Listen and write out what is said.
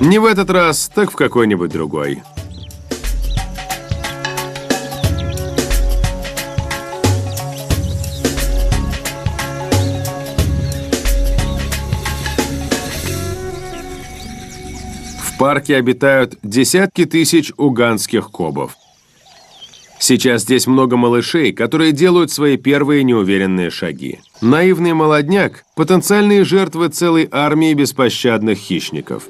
Не в этот раз, так в какой-нибудь другой. В парке обитают десятки тысяч уганских кобов. Сейчас здесь много малышей, которые делают свои первые неуверенные шаги. Наивный молодняк – потенциальные жертвы целой армии беспощадных хищников.